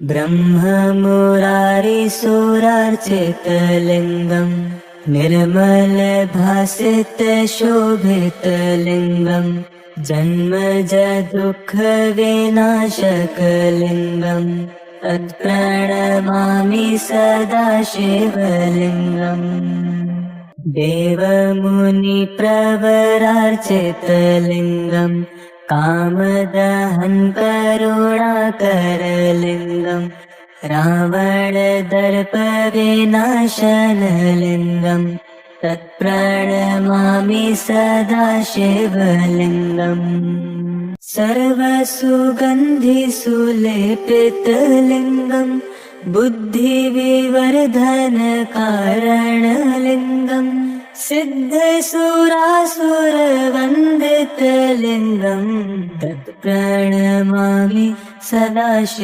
ब्रह्ममुरारिसुरार्चितलिङ्गम् निर्मलभासितशोभितलिङ्गम् जन्मज दुःखविनाशकलिङ्गम् तत्प्रणमामि सदा शिवलिङ्गम्। देवमुनिप्रवरार्चितलिङ्गम् कामदहन् करुणाकरलिङ्गम् रावणदर्पविनाशनलिङ्गम् तत्प्रणमामि सदा शिवलिङ्गम्। सर्वसुगन्धिसुलेपितलिङ्गम् बुद्धिविवर्धनकारणलिङ्गम् सिद्धसुरासुरवन्दितलिङ्गम् तत्प्रणमामि सदा शिवलिङ्गम्।